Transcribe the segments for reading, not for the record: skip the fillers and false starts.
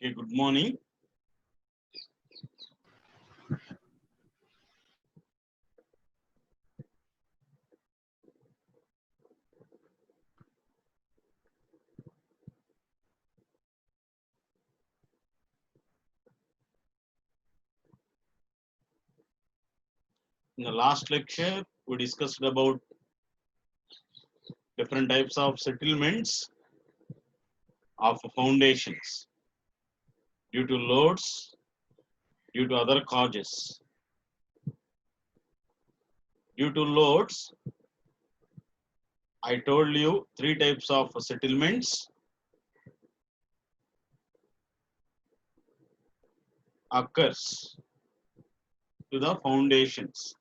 Okay, good morning. In the last lecture, we discussed about different types of settlements of foundations due to loads, due to other causes. Due to loads, I told you three types of settlements occurs to the foundations.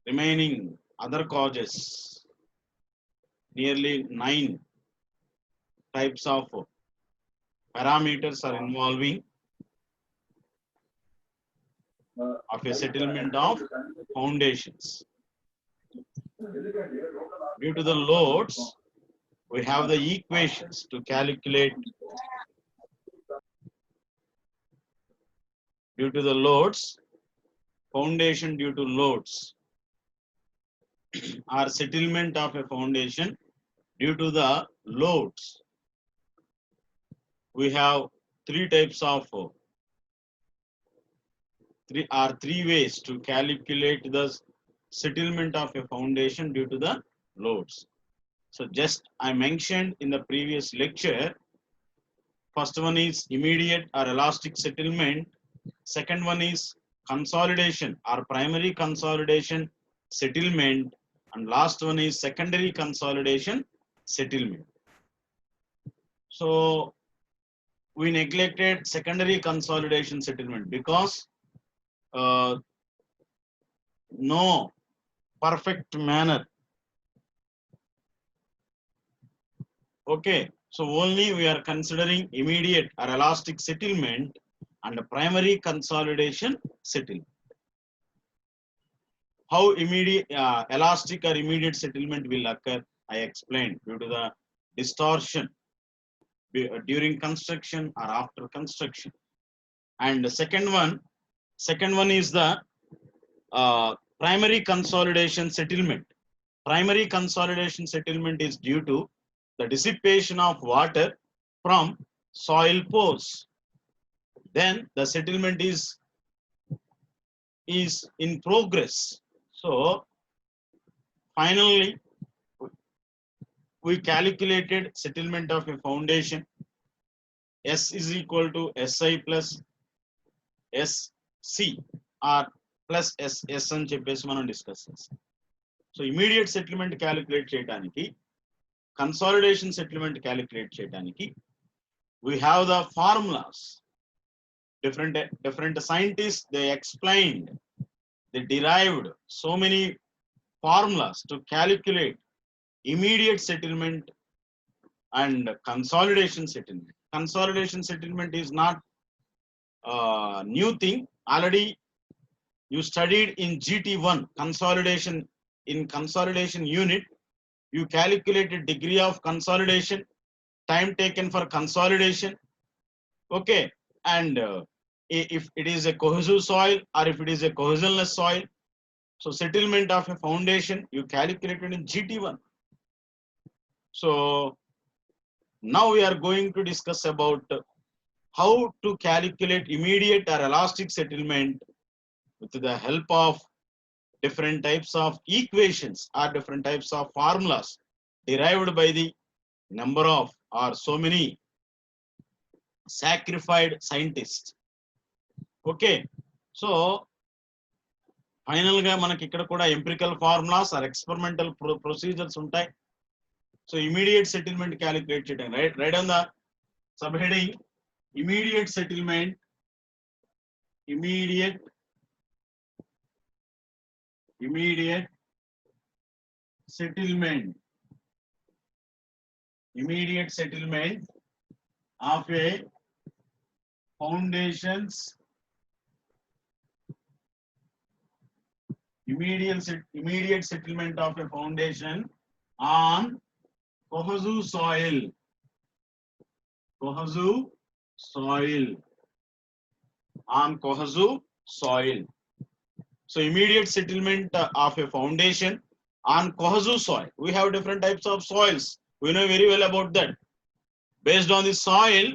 Remaining other causes, nearly 9 types of parameters are involving of a settlement of foundations. Due to the loads, we have the equations to calculate. Due to the loads, foundation due to loads, or settlement of a foundation due to the loads. We have three types of three ways to calculate the settlement of a foundation due to the loads. So just I mentioned in the previous lecture, first one is immediate or elastic settlement. Second one is consolidation or primary consolidation settlement. And last one is secondary consolidation settlement. So we neglected secondary consolidation settlement because no perfect manner. Okay, so only we are considering immediate or elastic settlement and primary consolidation settlement. How immediate, elastic or immediate settlement will occur, I explained, due to the distortion during construction or after construction. And the second one is the primary consolidation settlement. Primary consolidation settlement is due to the dissipation of water from soil pores. Then the settlement is in progress. So finally, we calculated settlement of a foundation. S is equal to SI plus SC or plus SS అని చెప్పేసి మనం discuss చేస్తాం. So immediate settlement calculate చేయడానికి, consolidation settlement calculate చేయడానికి we have the formulas. Different scientists, they explained, they derived so many formulas to calculate immediate settlement and consolidation settlement. Consolidation settlement is not new thing. Already you studied in GT1 consolidation. In consolidation unit, you calculated degree of consolidation, time taken for consolidation. Okay, and if it is a cohesive soil or if it is a cohesionless soil, so settlement of a foundation you calculated in GT1. So now we are going to discuss about how to calculate immediate or elastic settlement with the help of different types of equations or different types of formulas derived by the number of or so many sacrificed scientists. Okay, so final గా మనకి ఇక్కడ కూడా empirical formulas or experimental procedures ఉంటాయి. So immediate settlement calculate చేయడం, right on the sub heading immediate settlement. Immediate settlement of a foundations. Immediate settlement of a foundation on cohesive soil. Kohasu soil. On Kohasu soil. So immediate settlement of a foundation on Kohasu soil. We have different types of soils. We know very well about that. Based on the soil,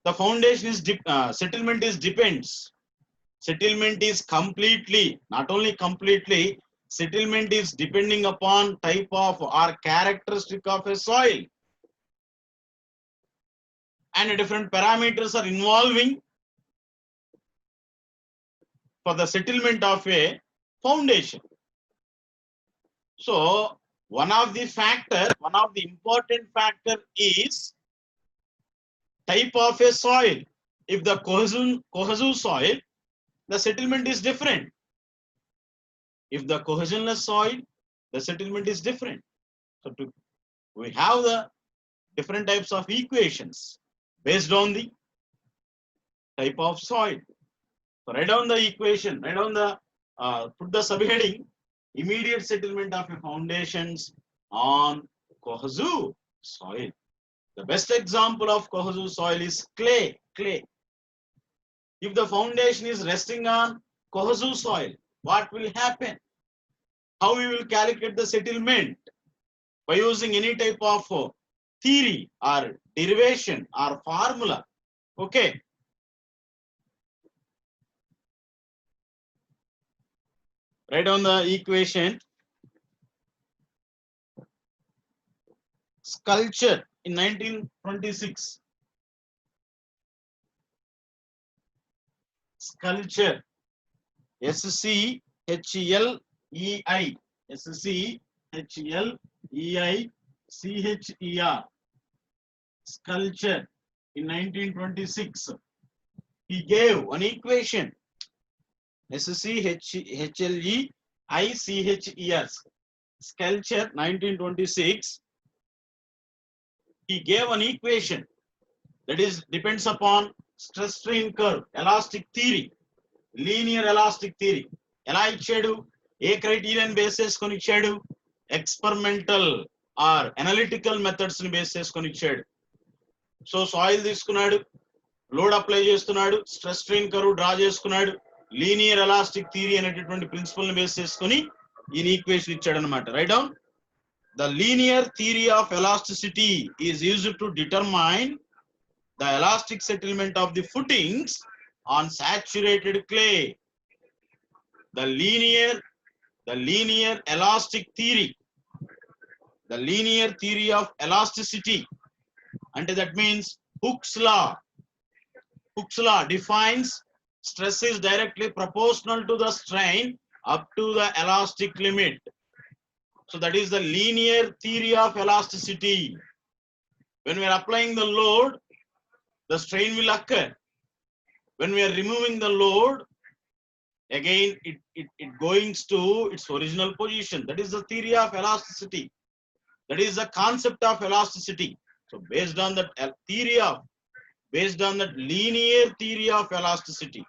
the foundation is settlement is depends. Settlement is completely, not only completely, settlement is depending upon type of or characteristic of a soil. And different parameters are involving for the settlement of a foundation. So one of the important factor is type of a soil. If the Kohasu soil, the settlement is different. If the cohesionless soil, the settlement is different. So we have the different types of equations based on the type of soil. So write down the equation, write down the put the subheading: immediate settlement of a foundations on Kohasu soil. The best example of Kohasu soil is clay. If the foundation is resting on Kohasu soil, what will happen? How we will calculate the settlement? By using any type of theory or derivation or formula. Okay. Write down the equation. Sculpture in 1926. Sculpture. SCHLEI. SCHLEICHER. Sculpture in 1926. He gave an equation. SCHLEICHER. Sculpture 1926. He gave an equation that is depends upon stress strain curve, elastic theory, linear elastic theory. ఎలా ఇచ్చాడు? ఏ criterion base చేసుకొని ఇచ్చాడు? Experimental are analytical methods ని base చేసుకొని ఇచ్చాడు. So soil తీసుకున్నాడు, load apply చేస్తున్నాడు, stress strain curve draw చేసుకున్నాడు, లీనియర్ ఎలాస్టిక్ థియరీ అనేటటువంటి ప్రిన్సిపల్ ని బేస్ చేసుకొని ఈ ఈక్వేషన్ ఇచ్చాడు అనమాట. Right down. The linear theory of elasticity is used to determine the elastic settlement of the footings on saturated clay. The linear elastic theory, the linear theory of elasticity, and that means Hooke's law. Hooke's law defines stress is directly proportional to the strain up to the elastic limit. So that is the linear theory of elasticity. When we are applying the load, the strain will occur. When we are removing the load, again it goes to its original position. That is the theory of elasticity. That is the concept of elasticity. So based on that linear theory of elasticity,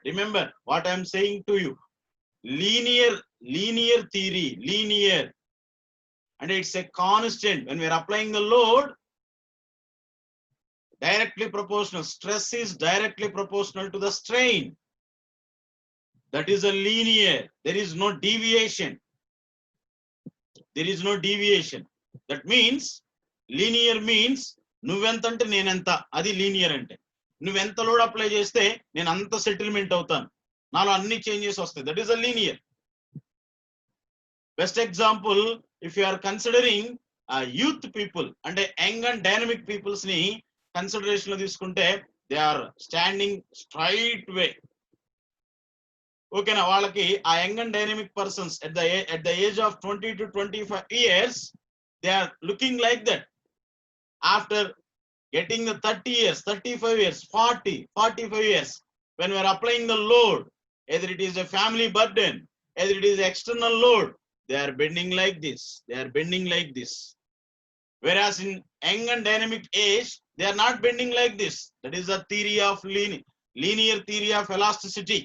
remember what I am saying to you. Linear theory, linear. And it's a constant. When we are applying the load, directly proportional. Stress is directly proportional to the strain. That is a linear. There is no deviation. There is no deviation. That means linear means నువ్వెంత అంటే నేనెంత, అది linear అంటే. నువ్వెంత load apply చేస్తే నేను అంత settlement అవుతాను, నాలో అన్ని చేంజెస్ వస్తాయి. That is a linear. Best example, if you are considering youth people అంటే యంగ్ అండ్ డైనమిక్ పీపుల్స్ ని కన్సిడరేషన్ లో తీసుకుంటే, they are standing straight way. ఓకేనా? వాళ్ళకి ఆ young and dynamic persons at the age of 20 to 25 years, they are looking like that. After getting the 30 years, 35 years, 40, 45 years, when we are applying the load, either it is a family burden, either it is external load, they are bending like this. They are bending like this. Whereas in young and dynamic age, they are not bending like this. That is the theory of linear theory of elasticity.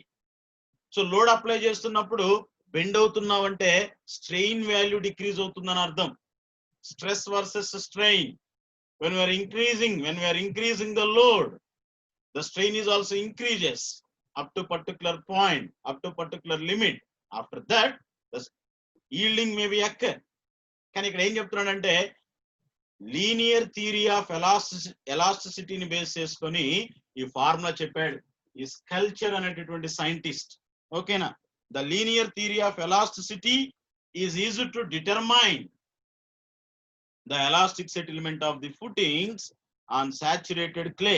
So load apply చేస్తున్నప్పుడు bend అవుతున్నావంటే strain value decrease అవుతుందని అర్థం. stress versus strain. When we are increasing the load, the strain is also increases up to particular point, up to particular limit. After that, the yielding may be occur. కానీ ఇక్కడ ఏం చెప్తున్నాడంటే linear theory of ఎలాస్టిసిటీని base చేసుకొని ఈ formula చెప్పాడు ఈ sculpture అనేటటువంటి scientist. ఓకేనా? The linear theory of elasticity is easy to determine the elastic settlement of the footings on saturated clay.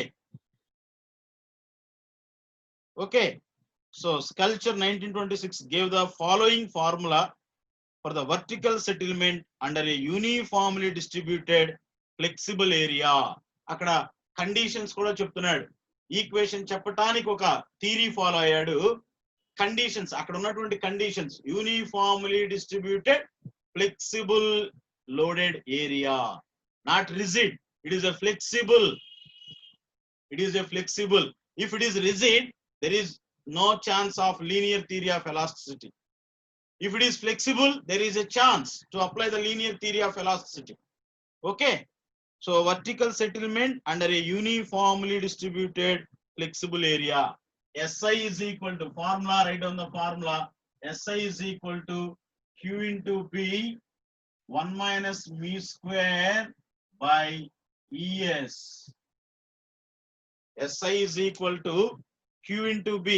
Okay, so Sculpture 1926 gave the following formula for the vertical settlement under a uniformly distributed flexible area. అక్కడ conditions కూడా చెప్తున్నాడు. Equation చెప్పడానికి ఒక theory follow అయ్యాడు. Conditions అక్కడ ఉన్నటువంటి conditions uniformly distributed flexible loaded area, not rigid. It is a flexible. If it is rigid, there is no chance of linear theory of elasticity. If it is flexible, there is a chance to apply the linear theory of elasticity. Okay, so vertical settlement under a uniformly distributed flexible area. SI is equal to formula, write down the formula. SI is equal to Q into P 1 minus mu square by ES. SI is equal to Q into B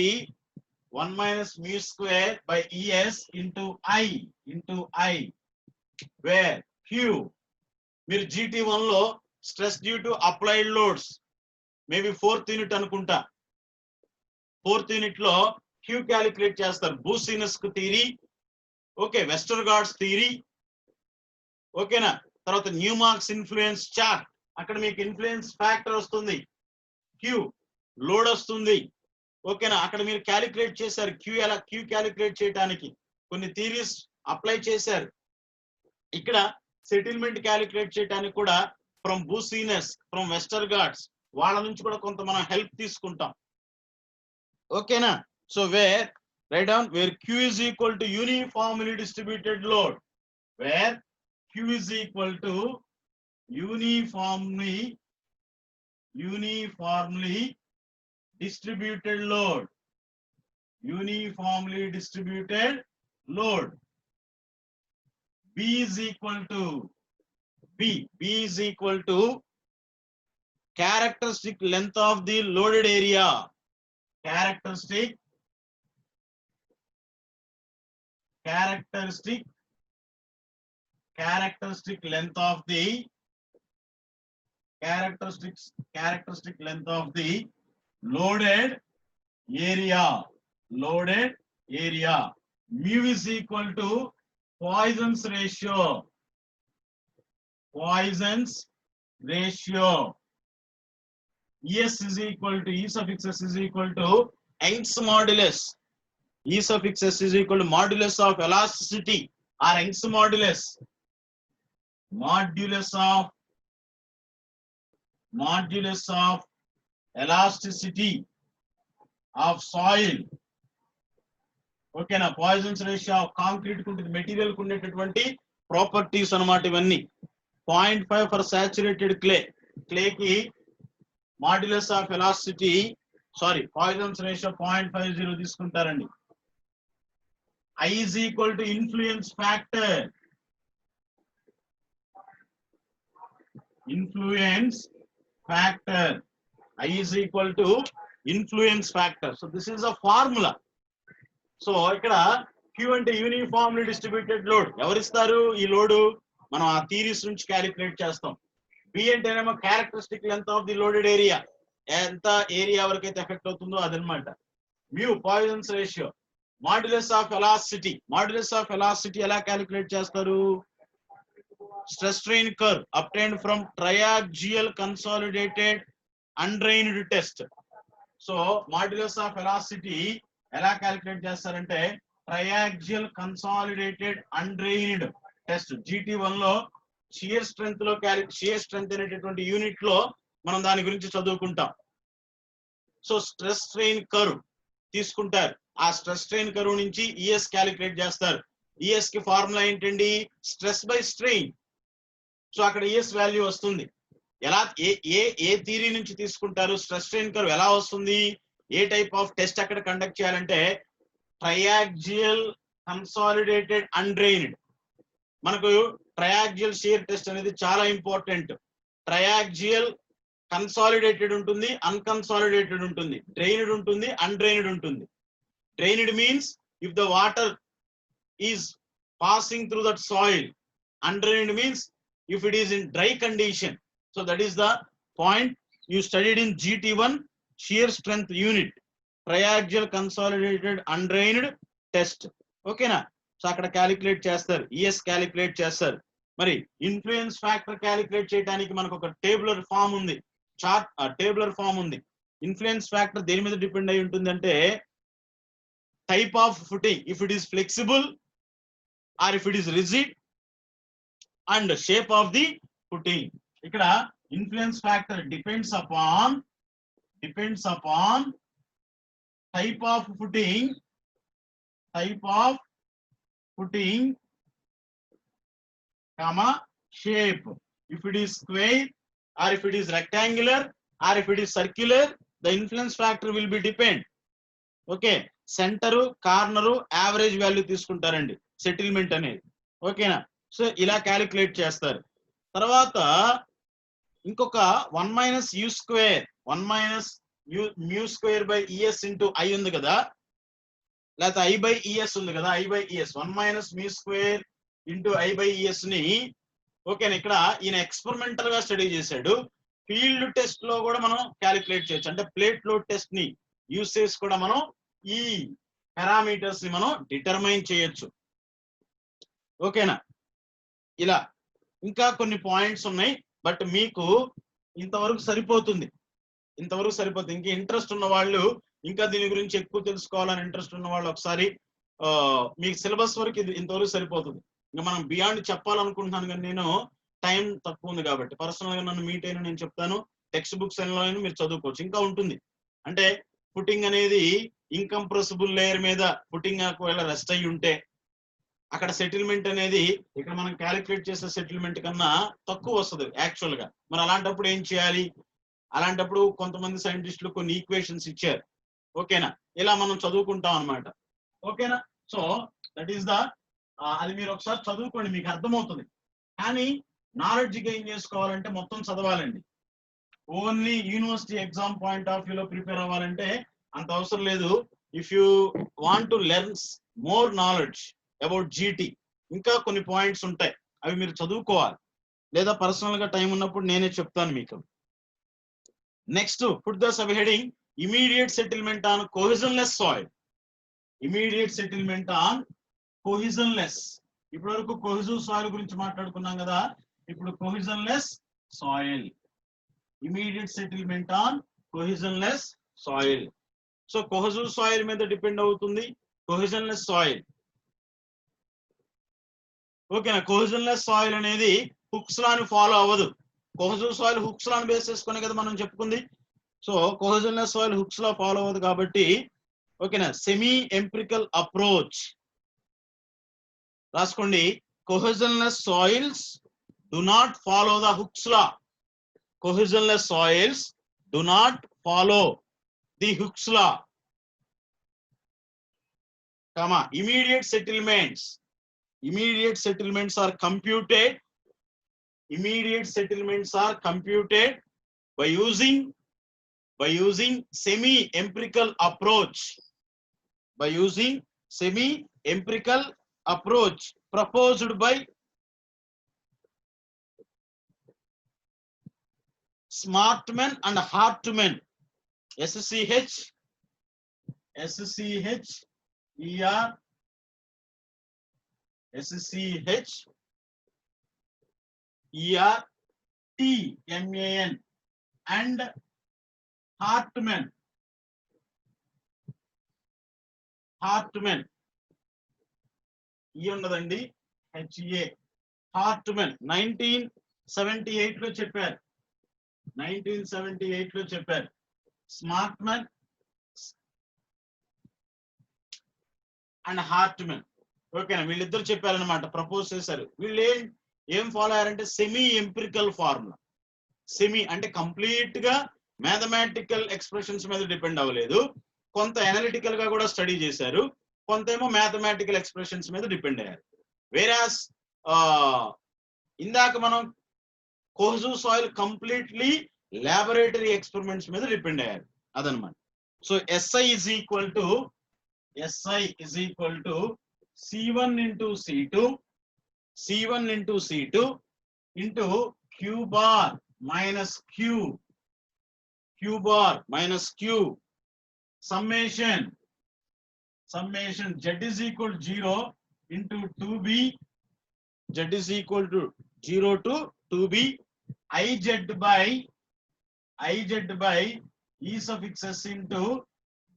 1 minus mu square by ES into I, where Q మీరు GT1 లో stress due to applied loads maybe 4th unit అనుకుంటా. 4th unit లో Q calculate చేస్తారు. బూసినస్ theory, okay, వెస్టర్గార్డ్స్ theory, ఓకేనా. తర్వాత న్యూమార్క్స్ influence chart, అక్కడ మీకు influence factor వస్తుంది, Q లోడ్ వస్తుంది, ఓకేనా. అక్కడ మీరు క్యాలిక్యులేట్ చేశారు క్యూ క్యాలిక్యులేట్ చేయడానికి కొన్ని థియరీస్ అప్లై చేశారు. ఇక్కడ సెటిల్మెంట్ క్యాలిక్యులేట్ చేయడానికి కూడా ఫ్రమ్ బూసినస్, ఫ్రమ్ వెస్టర్గార్డ్స్ వాళ్ళ నుంచి కూడా కొంత మనం హెల్ప్ తీసుకుంటాం. ఓకేనా? So where write down where Q is equal to uniformly distributed load, where Q is equal to uniformly distributed load, B is equal to characteristic length of the loaded area, characteristic length of the loaded area. Mu is equal to Poisson's ratio. ES is equal to E suffix S is equal to Young's modulus. E suffix S is equal to modulus of elasticity or Young's modulus. Modulus of elasticity of soil. ఓకేనా? Poisons ratio of concrete కు material కు ఉండేటటువంటి properties అన్నమాట ఇవన్నీ. 0.5 for saturated clay కి modulus of elasticity poisons ratio 0.50 తీసుకుంటారండి. I is equal to influence factor. I is equal to influence factor. So this is a formula. So ఇక్కడ Q అంటే uniformly distributed load. ఎవరిస్తారు ఈ load? మనం ఆ theories నుంచి calculate చేస్తాం. B అంటేనేమో characteristic length of the loaded area, ఎంత ఏరియా వరకు అయితే ఎఫెక్ట్ అవుతుందో అదనమాట. Mu Poisson's ratio, modulus of elasticity ఎలా క్యాలిక్యులేట్ చేస్తారు? Stress strain curve obtained from triaxial consolidated undrained test. So modulus of elasticity ఎలా క్యాలిక్యులేట్ చేస్తారంటే triaxial consolidated undrained test. GT1 లో షియర్ స్ట్రెంత్ అనేటటువంటి యూనిట్ లో మనం దాని గురించి చదువుకుంటాం. సో స్ట్రెస్ స్ట్రెయిన్ కర్వ్ తీసుకుంటారు. ఆ స్ట్రెస్ స్ట్రెయిన్ కర్వ్ నుంచి ES క్యాలిక్యులేట్ చేస్తారు. ES కి ఫార్ములా ఏంటండి? Stress by strain. సో అక్కడ ES వాల్యూ వస్తుంది. ఎలా ఏ థియరీ నుంచి తీసుకుంటారు? స్ట్రెస్ స్ట్రెయిన్ కర్వ్ ఎలా వస్తుంది? ఏ టైప్ ఆఫ్ టెస్ట్ అక్కడ కండక్ట్ చేయాలంటే ట్రయాక్సియల్ కన్సాలిడేటెడ్ అన్డ్రైన్డ్. మనకు ట్రయాక్సియల్ షియర్ టెస్ట్ అనేది చాలా ఇంపార్టెంట్. ట్రయాక్సియల్ కన్సాలిడేటెడ్ ఉంటుంది, అన్కన్సాలిడేటెడ్ ఉంటుంది, డ్రైన్డ్ ఉంటుంది, అన్డ్రైన్డ్ ఉంటుంది. Drained means if the water is passing through that soil. Undrained means if it is in dry condition. So that is the point you studied in GT1 shear strength unit. Triaxial consolidated undrained test. Okay na? So akkada calculate cheస్తారు, ES calculate చేస్తారు. మరి influence factor calculate చేయడానికి మనకు ఒక tabular form ఉంది, chart tabular form ఉంది. Influence factor దేని మీద depend అయి ఉంటుంది అంటే type of footing, if it is flexible or if it is rigid, and shape of the footing. ikkada influence factor depends upon type of footing, comma shape. If it is square or if it is rectangular or if it is circular, the influence factor will be depend. Okay, centre, corner, average value తీసుకుంటారండి settlement అనేది. ఓకేనా? So ఇలా calculate చేస్తారు. తర్వాత ఇంకొక 1 minus you square, 1 minus mu square by ES into I ఉంది కదా, లేకపోతే I బై ES ఉంది కదా, I by ES 1 minus mu square into I by ES ని ఓకేనా ఇక్కడ ఈయన ఎక్స్పెరిమెంటల్ గా స్టడీ చేశాడు. ఫీల్డ్ టెస్ట్ లో కూడా మనం క్యాలిక్యులేట్ చేయొచ్చు. అంటే ప్లేట్ లోడ్ టెస్ట్ ని యూస్ చేసి కూడా మనం ఈ పారామీటర్స్ ని మనం డిటర్మైన్ చేయొచ్చు. ఓకేనా? ఇలా ఇంకా కొన్ని పాయింట్స్ ఉన్నాయి, బట్ మీకు ఇంతవరకు సరిపోతుంది. ఇంకా ఇంట్రెస్ట్ ఉన్న వాళ్ళు, ఇంకా దీని గురించి ఎక్కువ తెలుసుకోవాలని ఇంట్రెస్ట్ ఉన్న వాళ్ళు ఒకసారి మీకు సిలబస్ వరకు ఇది ఇంతవరకు సరిపోతుంది. ఇంకా మనం బియాండ్ చెప్పాలనుకుంటున్నాను, కానీ నేను టైం తక్కువ ఉంది కాబట్టి పర్సనల్ గా నన్ను మీట్ అయినా నేను చెప్తాను. టెక్స్ట్ బుక్స్ లో మీరు చదువుకోవచ్చు. ఇంకా ఉంటుంది అంటే ఫుటింగ్ అనేది ఇంకంప్రెసిబుల్ లేయర్ మీద ఫుటింగ్ ఒకవేళ రెస్ట్ అయ్యి ఉంటే అక్కడ సెటిల్మెంట్ అనేది ఇక్కడ మనం క్యాలిక్యులేట్ చేసే సెటిల్మెంట్ కన్నా తక్కువ వస్తుంది యాక్చువల్ గా. మరి అలాంటప్పుడు ఏం చేయాలి? అలాంటప్పుడు కొంతమంది సైంటిస్టులు కొన్ని ఈక్వేషన్స్ ఇచ్చారు. ఓకేనా? ఇలా మనం చదువుకుంటాం అనమాట. ఓకేనా? సో దట్ ఈస్ ద అది మీరు ఒకసారి చదువుకోండి, మీకు అర్థమవుతుంది. కానీ నాలెడ్జ్ గెయిన్ చేసుకోవాలంటే మొత్తం చదవాలండి. Only university exam point of వ్యూలో ప్రిపేర్ అవ్వాలంటే అంత అవసరం లేదు. If you want to learn more knowledge about GT, ఇంకా కొన్ని పాయింట్స్ ఉంటాయి, అవి మీరు చదువుకోవాలి. లేదా పర్సనల్ గా టైం ఉన్నప్పుడు నేనే చెప్తాను మీకు. Next put the sub heading immediate settlement on cohesionless soil. Immediate settlement on cohesionless. ఇప్పటి వరకు కోహెజివ్ సాయిల్ గురించి మాట్లాడుకున్నాం కదా, ఇప్పుడు cohesionless soil. Immediate settlement on cohesionless soil. So cohesive soil మీద డిపెండ్ అవుతుంది కోహెజన్లెస్ సాయిల్. ఓకేనా? కోహెజన్లెస్ సాయిల్ అనేది హుక్స్ లాని ఫాలో అవ్వదు. కోహెజివ్ సాయిల్ హుక్స్ లాని బేస్ చేసుకునే కదా మనం చెప్పుకుంది. So cohesionless soil Hooke's law follow అవ్వదు కాబట్టి ఓకేనా, సెమీ ఎంపిరికల్ అప్రోచ్ రాసుకోండి. Cohesionless soils do not follow the Hooke's law. Cohesionless soils do not follow the Hooke's law. Comma, immediate settlements are computed. Immediate settlements are computed by using semi-empirical approach. By using semi-empirical approach proposed by Smartman and Hartman. SCH ERTMAN and Hartman. ఉండదండి, HA. Hartman 1978 లో చెప్పారు. 1978 లో చెప్పారు. స్మార్ట్మన్ and Hartman. ఓకేనా? వీళ్ళిద్దరు చెప్పారనమాట, propose చేశారు. వీళ్ళు ఏం ఫాలో అయ్యారంటే సెమీ ఎంపిరికల్ ఫార్ములా. సెమీ అంటే కంప్లీట్ గా మ్యాథమెటికల్ ఎక్స్ప్రెషన్స్ మీద డిపెండ్ అవ్వలేదు, కొంత అనలిటికల్ గా కూడా స్టడీ చేశారు, కొంతేమో మ్యాథమెటికల్ ఎక్స్ప్రెషన్స్ మీద డిపెండ్ అయ్యారు. వేరాస్ ఇందాక మనం కోహజు సాయిల్ కంప్లీట్లీ లాబొరేటరీ ఎక్స్పెరిమెంట్స్ మీద డిపెండ్ అయ్యారు అదనమాట. So SI is equal to C1 into C2 into C2 into Q bar minus Q summation Z is equal to 0 into 2B, Z is equal to 0 to 2B, IZ by E suffix S into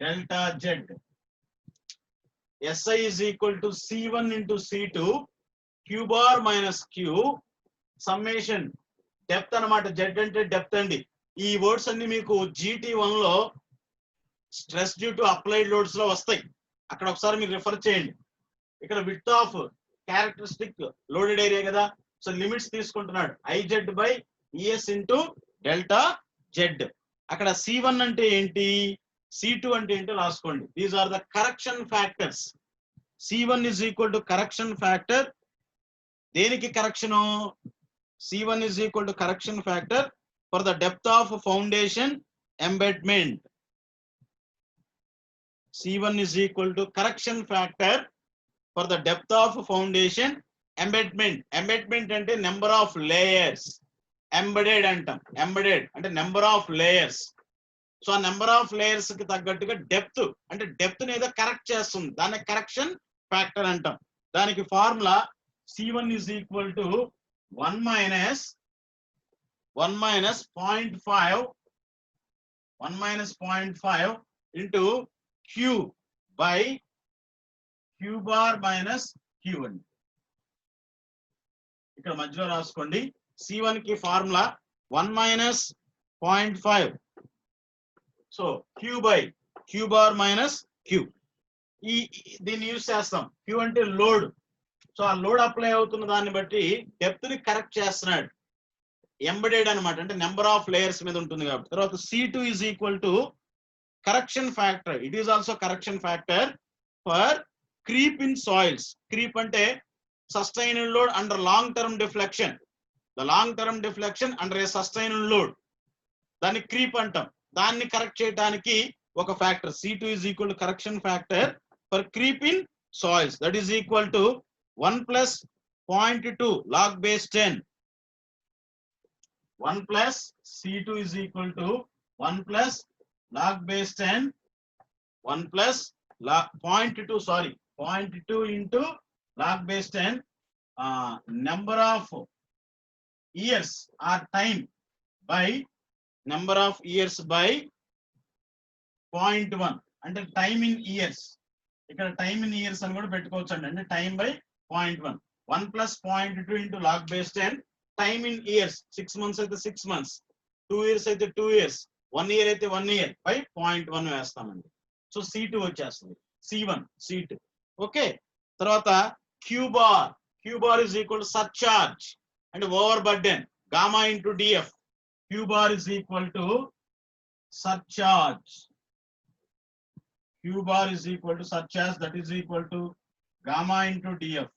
delta Z. SI is equal to C1 into C2 Q bar minus Q summation depth అన్నమాట. Z అంటే depth అండి. ఈ words అన్ని మీకు GT1 లో stress due to applied loads లో వస్తాయి, అక్కడ ఒకసారి మీరు రిఫర్ చేయండి. ఇక్కడ width of characteristic loaded area కదా, సో లిమిట్స్ తీసుకుంటున్నాడు IZ by ES into delta Z. అక్కడ C1 అంటే ఏంటి, C2 అంటే ఏంటో రాసుకోండి. These are the correction factors. C1 is equal to correction factor. దేనికి correction? C1 is equal to correction factor for the depth of foundation embedment. C1 is equal to correction factor for the depth of foundation embedment. Embedment అంటే number of layers. Embedded అంటాం. Embedded అంటే number of layers. So ఆ number of layers కి తగ్గట్టుగా depth అంటే depth ని ఏదో correct చేస్తుంది, దాన్ని కరెక్షన్ ఫ్యాక్టర్ అంటాం. దానికి formula C1 is equal to 1 minus 0.5 into Q by Q bar minus Q1. ఇక్కడ మధ్యలో రాసుకోండి. C1 కి formula 1 minus 0.5, so Q by Q bar minus Q. దీన్ని యూజ్ చేస్తాం. Q అంటే లోడ్, సో ఆ లోడ్ అప్లై అవుతున్న దాన్ని బట్టి డెప్త్ ని కరెక్ట్ చేస్తున్నాడు. ఎంబెడెడ్ అనమాట, అంటే నెంబర్ ఆఫ్ లేయర్స్ మీద ఉంటుంది కాబట్టి. తర్వాత C2 is equal to correction factor. It is also correction factor for creep in soils. Creep అంటే sustained load under long term deflection. The long term deflection under a sustained load, దాన్ని creep అంటాం. దాన్ని correct చేయడానికి ఒక factor C2 is equal to correction factor for creep in soils. That is equal to 1 plus 0.2 log base 10. 1 plus C2 is equal to 1 plus log base 10, 1 plus 0.2 into log base 10, number of years or time by number of years by 0.1 అంటే time in years. ఇక్కడ time in years అని కూడా పెట్టుకోవచ్చు అండి, అంటే time by 0.1. 1 plus 0.2 into log base 10, time in years. 6 months అయితే 6 months, 2 years అయితే 2 years, 1 year అయితే 1 year by 0.1 వేస్తామండి. సో C2 వచ్చేస్తుంది. C1 C2. ఓకే, తర్వాత Q bar is equal to surcharge and overburden, gamma into DF. Q bar is equal to surcharge. Q bar is equal to surcharge, that is equal to gamma into DF.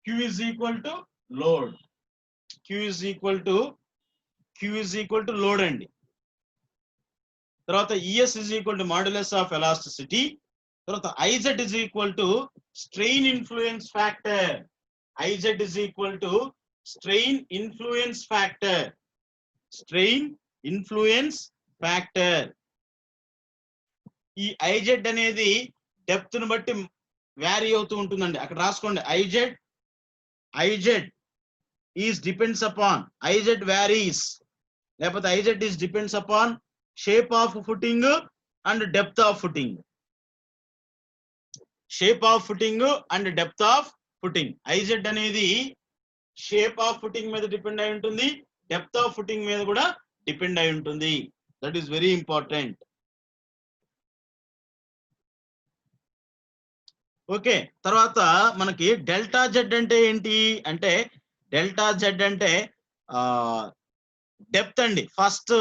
Q is equal to load. Q is equal to load అండి. తర్వాత ES is equal to modulus of elasticity. తర్వాత IZ is equal to strain influence factor. IZ is equal to strain influence factor. Strain influence factor. ఈ IZ అనేది depth ను బట్టి vary అవుతూ ఉంటుందండి. అక్కడ రాసుకోండి IZ is depends upon, IZ varies, లేకపోతే IZ is depends upon shape of footing and depth of footing. Shape of footing and depth of footing. IZ అనేది షేప్ ఆఫ్ ఫుటింగ్ మీద డిపెండ్ అయి ఉంటుంది, డెప్త్ ఆఫ్ ఫుటింగ్ మీద కూడా depend అయి ఉంటుంది. That is very important. Okay, తర్వాత మనకి డెల్టా జెడ్ అంటే ఏంటి అంటే డెల్టా జెడ్ అంటే డెప్త్ అండి. First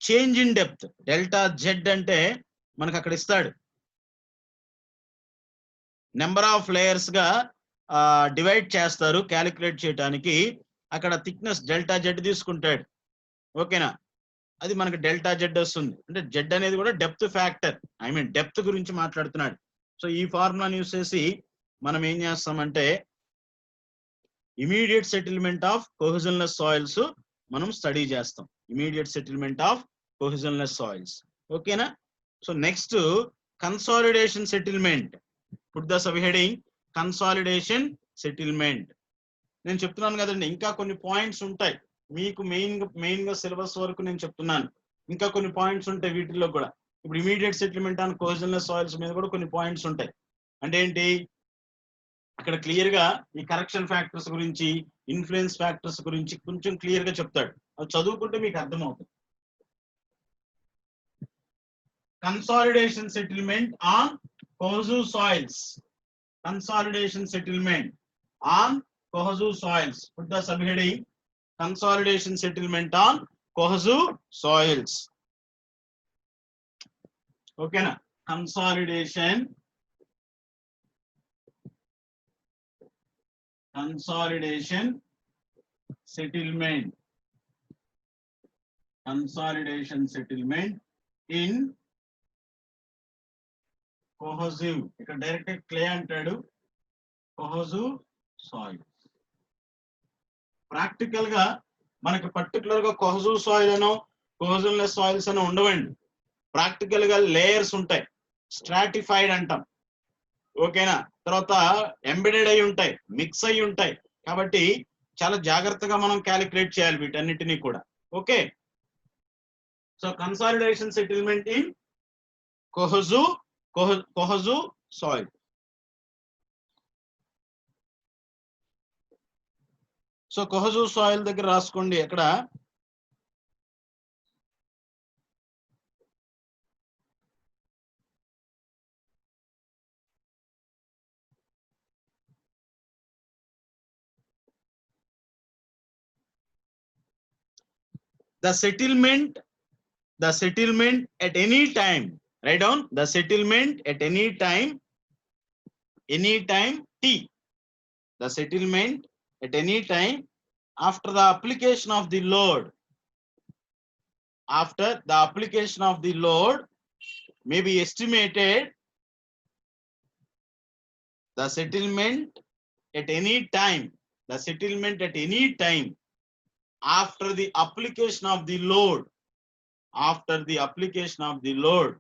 change in depth. Delta Z అంటే మనకు అక్కడ ఇస్తాడు నెంబర్ ఆఫ్ లేయర్స్ గా డివైడ్ చేస్తారు క్యాలిక్యులేట్ చేయడానికి. అక్కడ థిక్నెస్ డెల్టా జెడ్ తీసుకుంటాడు. ఓకేనా, అది మనకి డెల్టా జెడ్ వస్తుంది. అంటే జెడ్ అనేది కూడా depth factor, I mean depth గురించి మాట్లాడుతున్నాడు. సో ఈ ఫార్ములాని యూస్ చేసి మనం ఏం చేస్తామంటే immediate settlement of cohesionless soils మనం స్టడీ చేస్తాం. Immediate settlement of cohesionless soils. ఓకేనా. So next consolidation settlement. Put the sub heading consolidation settlement. నేను చెప్తున్నాను కదండి, ఇంకా కొన్ని పాయింట్స్ ఉంటాయి మీకు మెయిన్ గా సిలబస్ వరకు నేను చెప్తున్నాను. ఇంకా కొన్ని పాయింట్స్ ఉంటాయి వీటిల్లో కూడా. ఇప్పుడు immediate settlement on cohesionless soils మీద కూడా కొన్ని పాయింట్స్ ఉంటాయి. అంటే ఏంటి, అక్కడ క్లియర్ గా ఈ కరెక్షన్ ఫ్యాక్టర్స్ గురించి, ఇన్ఫ్లుయెన్స్ ఫ్యాక్టర్స్ గురించి కొంచెం క్లియర్ గా చెప్తాడు. అది చదువుకుంటే మీకు అర్థమవుతుంది. Consolidation settlement on cohesive soils. Consolidation settlement on cohesive soils. Put the subheading consolidation settlement on cohesive soils. Okay na. Consolidation settlement. Consolidation settlement in కోహెజివ్. ఇక్కడ డైరెక్ట్ క్లే అంటాడు, కోహెజివ్ సాయిల్. ప్రాక్టికల్ గా మనకి పర్టికులర్ గా కోహెజివ్ సాయిల్ అనో కోహెజివ్లెస్ soils అనో ఉండవండి. Practical గా layers ఉంటాయి, స్ట్రాటిఫైడ్ అంటాం. ఓకేనా. తర్వాత ఎంబెడెడ్ అయి ఉంటాయి, మిక్స్ అయి ఉంటాయి. కాబట్టి చాలా జాగ్రత్తగా మనం క్యాలిక్యులేట్ చేయాలి వీటన్నిటినీ కూడా. Okay. So consolidation settlement in cohesive soil. So cohesive soil దగ్గర రాసుకోండి. అక్కడ the settlement at any time. Write down the settlement at any time t. The settlement at any time after the application of the load. After the application of the load may be estimated. The settlement at any time. The settlement at any time after the application of the load. After the application of the load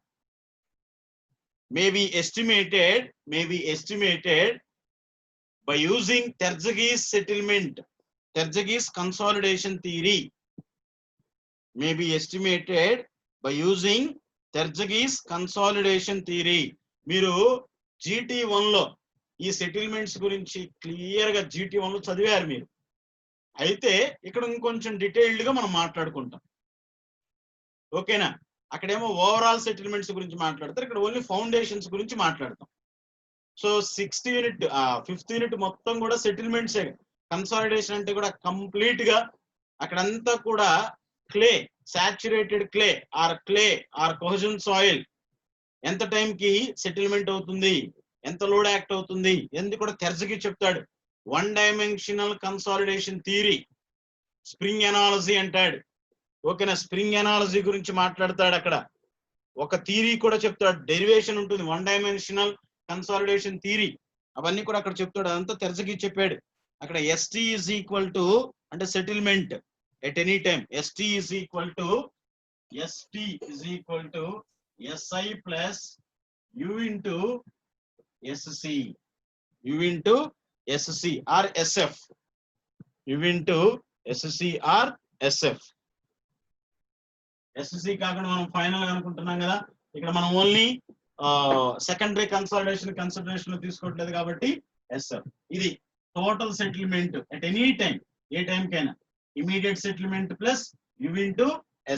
may be estimated by using Terzaghi's settlement, Terzaghi's consolidation theory. May be estimated by using Terzaghi's consolidation theory. మీరు GT1 లో ఈ settlements గురించి clear గా GT1 లో చదివారు మీరు. అయితే ఇక్కడ ఇంకొంచెం డీటెయిల్డ్ గా మనం మాట్లాడుకుంటాం. ఓకేనా. అక్కడేమో ఓవరాల్ సెటిల్మెంట్స్ గురించి మాట్లాడతారు, ఇక్కడ ఓన్లీ ఫౌండేషన్స్ గురించి మాట్లాడతాం. So 6th unit 5th unit మొత్తం కూడా సెటిల్మెంట్సే. కన్సాలిడేషన్ అంటే కూడా కంప్లీట్ గా అక్కడంతా కూడా clay, saturated clay or cohesion soil ఎంత టైం కి సెటిల్మెంట్ అవుతుంది, ఎంత లోడ్ యాక్ట్ అవుతుంది, ఎందుకు కూడా తెరజకి చెప్తాడు. 1 dimensional consolidation theory, spring analogy అంటాడు. ఓకేనా. స్ప్రింగ్ ఎనాలజీ గురించి మాట్లాడతాడు. అక్కడ ఒక థియరీ కూడా చెప్తాడు, డెరివేషన్ ఉంటుంది 1 డైమెన్షనల్ కన్సాలిడేషన్ థియరీ. అవన్నీ కూడా అక్కడ చెప్తాడు. అదంతా తెరజకి చెప్పాడు. అక్కడ ST ఈజ్ ఈక్వల్ టు అంటే settlement at any time. ST is equal to SI plus U into SC or SF. U into SC or SF. SC కాకుండా మనం ఫైనల్ గా అనుకుంటున్నాం కదా. ఇక్కడ మనం ఓన్లీ సెకండరీ కన్సిడరేషన్ లో తీసుకోవట్లేదు కాబట్టి SF. ఇది total settlement at any time, A time కైనా. Immediate settlement plus U into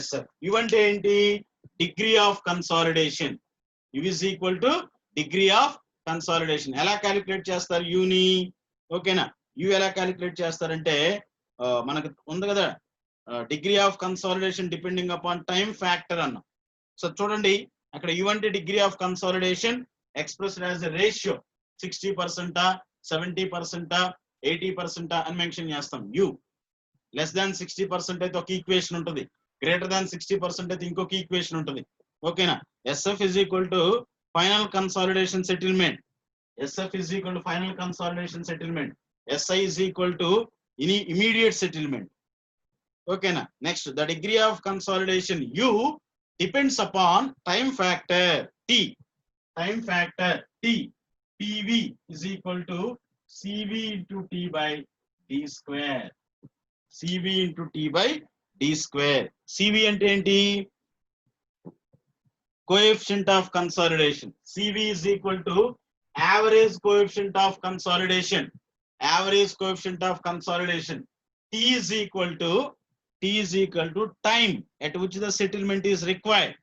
SF. U అంటే ఏంటి, degree of consolidation. U is equal to degree of consolidation. ఎలా క్యాలిక్యులేట్ చేస్తారు యూని? ఓకేనా. యు ఎలా క్యాలిక్యులేట్ చేస్తారంటే మనకు ఉంది కదా degree of consolidation depending upon time factor అన్న. సో చూడండి అక్కడ యు అంటే degree of consolidation expressed as a ratio 60%, 70%, 80% అని మెన్షన్ చేస్తాం. యు లెస్ దాన్ 60% అయితే ఒక ఈక్వేషన్ ఉంటుంది, గ్రేటర్ దాన్ 60% అయితే ఇంకొక ఈక్వేషన్ ఉంటుంది. ఓకేనా. SF is equal to final consolidation settlement. SF is equal to final consolidation settlement. SI is equal to immediate settlement. Okay na. Next, the degree of consolidation U depends upon time factor T. Time factor T. PV is equal to CV into T by D square. CV into T by D square. CV ante enti? Coefficient of consolidation. CV is equal to average coefficient of consolidation. Average coefficient of consolidation. T is equal to time at which the settlement is required.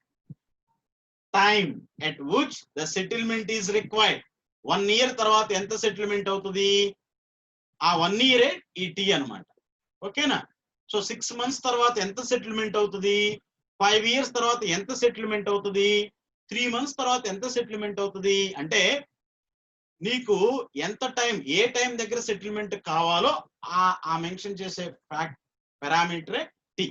Time at which the settlement is required. 1 year తర్వాత ఎంత settlement అవుతుంది? ఆ 1 year ఈ T అన్నమాట. ఓకేనా. So 6 months తర్వాత ఎంత settlement అవుతుంది? 5 years తర్వాత ఎంత సెటిల్మెంట్ అవుతుంది? 3 months తర్వాత ఎంత సెటిల్మెంట్ అవుతుంది? అంటే నీకు ఎంత టైం, ఏ టైం దగ్గర సెటిల్మెంట్ కావాలో ఆ మెన్షన్ చేసే ఫ్యాక్ట్ పారామీటరే టీ.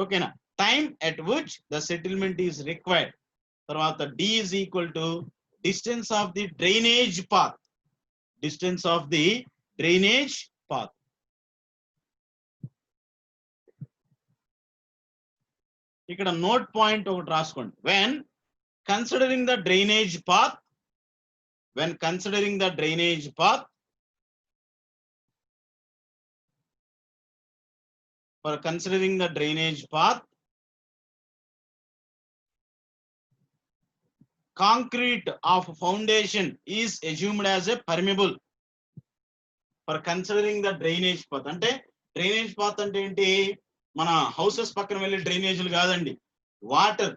ఓకేనా. Time at which the settlement is required. తర్వాత D is equal to distance of the drainage path. Distance of the drainage path. ఇక్కడ నోట్ పాయింట్ ఒకటి రాసుకోండి. When considering the drainage path, when considering the drainage path, for considering the drainage path, concrete of foundation is assumed as a permeable. For considering the drainage path అంటే drainage path అంటే ఏంటి? మన houses పక్కన వెళ్ళే డ్రైనేజీలు కాదండి, water.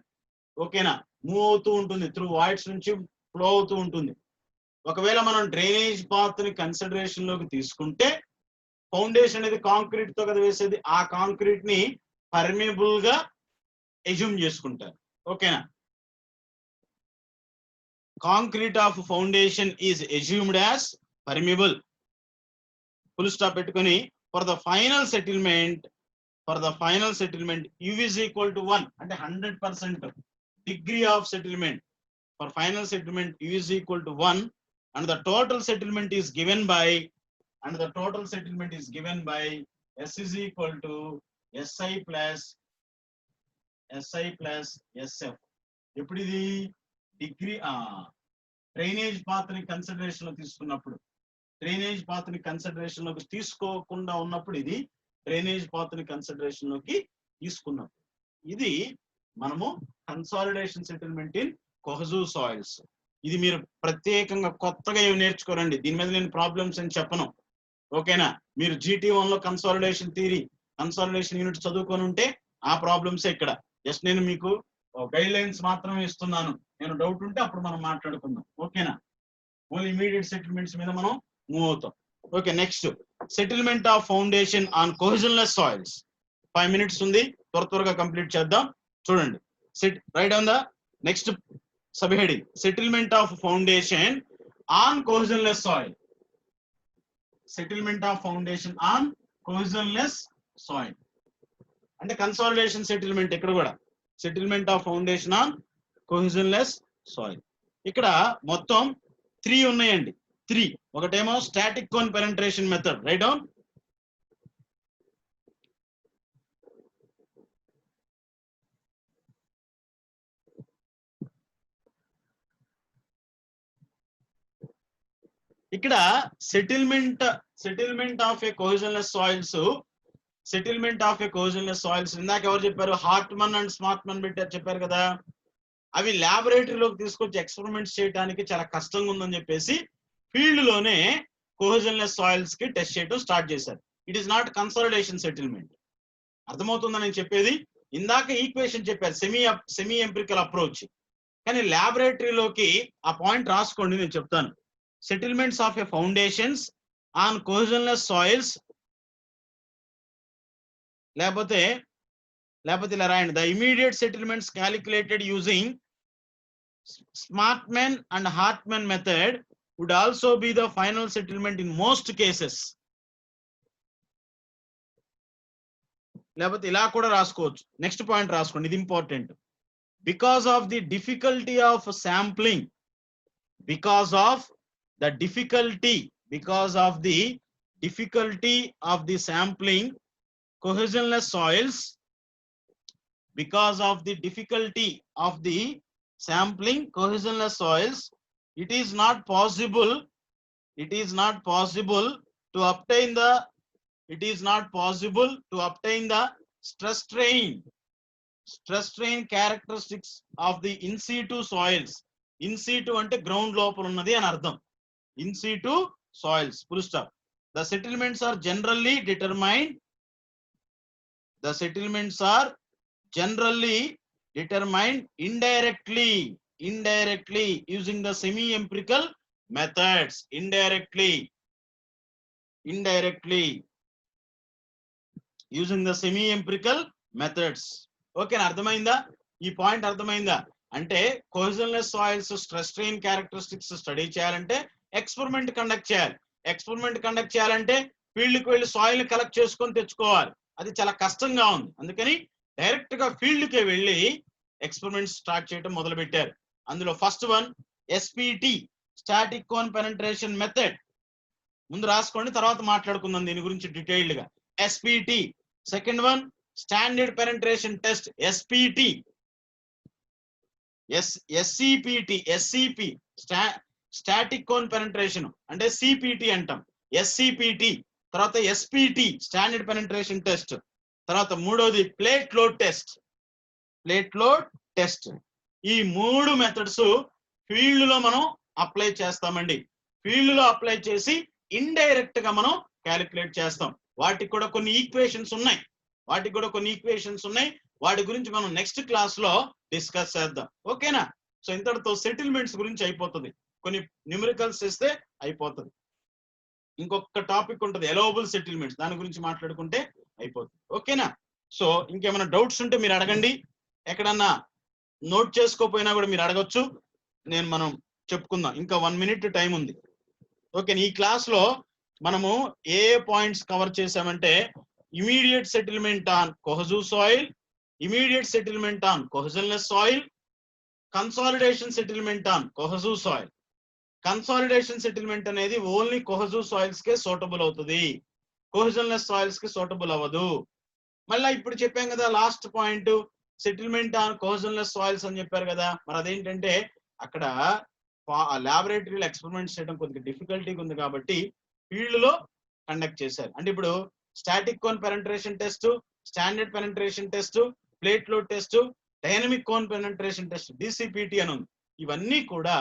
ఓకేనా. Move అవుతూ ఉంటుంది, త్రూ వాయిడ్స్ నుంచి ఫ్లో అవుతూ ఉంటుంది. ఒకవేళ మనం డ్రైనేజ్ పాత్ ని కన్సిడరేషన్ లోకి తీసుకుంటే, ఫౌండేషన్ అనేది కాంక్రీట్ తో కదా వేసేది, ఆ కాంక్రీట్ ని పర్మియబుల్ గా ఎజ్యూమ్ చేసుకుంటారు. ఓకేనా. Concrete of foundation is assumed as permeable. Full stop పెట్టుకొని for the final settlement U is equal to 1 అంటే 100% degree of settlement. For final settlement U is equal to 1 and the total settlement is given by S is equal to SI plus SF. ఎప్పుడు ఇది degree drainage path ని consideration లో తీసుకున్నప్పుడు, drainage path ని consideration లోకి తీసుకోకుండా ఉన్నప్పుడు ఇది డ్రైనేజ్ పాత్ ని కన్సిడరేషన్ లోకి తీసుకున్నప్పుడు. ఇది మనము consolidation settlement in cohesive soils. ఇది మీరు ప్రత్యేకంగా కొత్తగా ఏమి నేర్చుకోరండి, దీని మీద నేను ప్రాబ్లమ్స్ అని చెప్పను. ఓకేనా. మీరు GT1 లో కన్సాలిడేషన్ థియరీ, కన్సాలిడేషన్ యూనిట్ చదువుకొని ఉంటే ఆ ప్రాబ్లమ్స్ ఇక్కడ. జస్ట్ నేను మీకు గైడ్ లైన్స్ మాత్రమే ఇస్తున్నాను. నేను డౌట్ ఉంటే అప్పుడు మనం మాట్లాడుకుందాం. ఓకేనా. ఓన్లీ ఇమీడియట్ సెటిల్మెంట్స్ మీద మనం మూవ్ అవుతాం. Okay. Next, settlement of foundation on cohesionless soils. 5 minutes ఉంది, త్వరగా కంప్లీట్ చేద్దాం. చూడండి, write on the next subheading, settlement of foundation on cohesionless soil. Settlement of foundation on cohesionless soil అంటే consolidation settlement. ఇక్కడ కూడా settlement of foundation on cohesionless soil. ఇక్కడ మొత్తం 3 ఉన్నాయండి. 3. ఒకటేమో static cone penetration method. Write down. ఇక్కడ settlement of a cohesionless soils, ఇందాక ఎవరు చెప్పారు? హార్ట్మన్ అండ్ స్మార్ట్మన్ చెప్పారు కదా. అవి ల్యాబొరేటరీలోకి తీసుకొచ్చి ఎక్స్పెరిమెంట్స్ చేయడానికి చాలా కష్టంగా ఉందని చెప్పేసి ఫీల్డ్ లోనే కోహెజన్లెస్ సాయిల్స్ కి టెస్ట్ చేయడం స్టార్ట్ చేశారు. It is not consolidation settlement. అర్థమవుతుందని నేను చెప్పేది? ఇందాక ఈక్వేషన్ చెప్పారు, సెమీ ఎంపిరికల్ అప్రోచ్. కానీ ల్యాబొరేటరీలోకి ఆ పాయింట్ రాసుకోండి, నేను చెప్తాను. Settlements of A foundations on cohesionless soils, లేకపోతే ఇలా రాయండి, the immediate settlements calculated using Smartman and Hartman method would also be the final settlement in most cases. లేకపోతే ఇలా కూడా రాసుకోవచ్చు. నెక్స్ట్ పాయింట్ రాసుకోండి, ఇది important. Because of the difficulty of sampling, because of the difficulty of the sampling cohesionless soils, because of the difficulty of the sampling cohesionless soils, it is not possible to obtain the stress strain characteristics of the in situ soils. In situ ante ground lopal unnadi ani ardham. In situ soils, full stop. The settlements are generally determined indirectly using the semi-empirical methods. Indirectly using the semi-empirical methods. Okay, అర్థమైందా? ఈ point అర్థమైందా? అంటే cohesionless soils stress strain characteristics study చేయాలంటే experiment conduct చేయాలంటే field కి వెళ్ళి soil ని collect చేసుకొని తెచ్చుకోవాలి. అది చాలా కష్టంగా ఉంది. అందుకని డైరెక్ట్ గా ఫీల్డ్ కి వెళ్ళి ఎక్స్పెరిమెంట్స్ స్టార్ట్ చేయడం మొదలు పెట్టారు. అందులో first one SPT, static cone penetration method. ముందు రాసుకోండి, తర్వాత మాట్లాడుకుందాం దీని గురించి డీటెయిల్డ్ గా. SPT. Second one standard penetration test, SPT. SCP static cone penetration అంటే సిపిటి అంటాం, ఎస్సిపిటి. తర్వాత ఎస్పిటి స్టాండర్డ్ పెనట్రేషన్ టెస్ట్. తర్వాత మూడోది ప్లేట్ లోడ్ టెస్ట్. ఈ మూడు మెథడ్స్ ఫీల్డ్ లో మనం అప్లై చేస్తామండి. ఫీల్డ్ లో అప్లై చేసి ఇండైరెక్ట్ గా మనం క్యాలిక్యులేట్ చేస్తాం. వాటికి కూడా కొన్ని ఈక్వేషన్స్ ఉన్నాయి. వాటి గురించి మనం నెక్స్ట్ క్లాస్ లో డిస్కస్ చేద్దాం. ఓకేనా? సో ఇంతటితో సెటిల్మెంట్స్ గురించి అయిపోతుంది. కొన్ని న్యూమరికల్స్ ఇస్తే అయిపోతుంది. ఇంకొక టాపిక్ ఉంటుంది, ఎలోవబుల్ సెటిల్మెంట్స్. దాని గురించి మాట్లాడుకుంటే అయిపోతుంది. ఓకేనా? సో ఇంకేమైనా డౌట్స్ ఉంటే మీరు అడగండి. ఎక్కడన్నా నోట్ చేసుకోపోయినా కూడా మీరు అడగొచ్చు. మనం చెప్పుకుందాం. ఇంకా 1 minute టైం ఉంది. ఓకే, ఈ క్లాస్ లో మనము ఏ పాయింట్స్ కవర్ చేసామంటే immediate settlement on cohesive soil, immediate settlement on cohesionless soil, consolidation settlement on cohesive soil. Consolidation settlement అనేది ఓన్లీ కోహెజివ్ సాయిల్స్ కే సూటబుల్ అవుతుంది, కోహెజన్లెస్ సాయిల్స్ కి సూటబుల్ అవ్వదు. మళ్ళీ ఇప్పుడు చెప్పాం కదా last point, settlement on cohesionless soils అని చెప్పారు కదా. మరి అదేంటంటే అక్కడ ల్యాబొరేటరీలో ఎక్స్పెరిమెంట్స్ చేయడం కొద్దిగా డిఫికల్టీగా ఉంది కాబట్టి ఫీల్డ్ లో కండక్ట్ చేశారు. అంటే ఇప్పుడు static cone penetration test, standard penetration test, plate load test, dynamic cone penetration test, DCPT అని ఉంది. ఇవన్నీ కూడా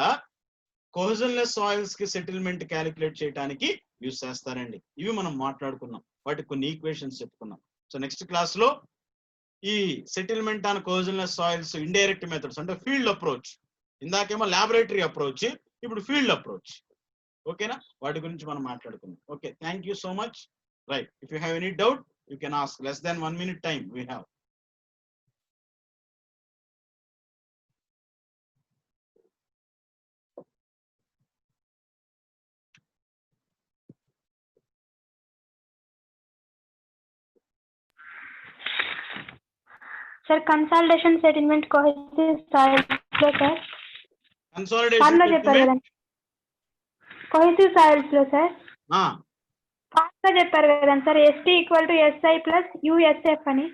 కోహెజన్లెస్ సాయిల్స్ కి సెటిల్మెంట్ క్యాలిక్యులేట్ చేయడానికి యూజ్ చేస్తారండి. ఇవి మనం మాట్లాడుకున్నాం, వాటికి కొన్ని ఈక్వేషన్స్ చెప్పుకున్నాం. సో నెక్స్ట్ క్లాస్ లో ఈ settlement on cohesionless soils indirect methods అంటే ఫీల్డ్ అప్రోచ్, ఇందాకేమో ల్యాబొరేటరీ అప్రోచ్, ఇప్పుడు ఫీల్డ్ అప్రోచ్. ఓకేనా? వాటి గురించి మనం మాట్లాడుకుందాం. Okay, thank you so much. Right, if you have any doubt you can ask. Less than 1 minute time we have. Sir consolidation settlement cohesive soils లో sir consolidation చెప్పారు కదా, cohesive soils లో sir formula చెప్పారు కదా sir, ST = SI + USF అని.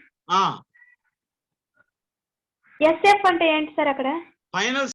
SF అంటే ఏంటి sir అక్కడ? ఫైనల్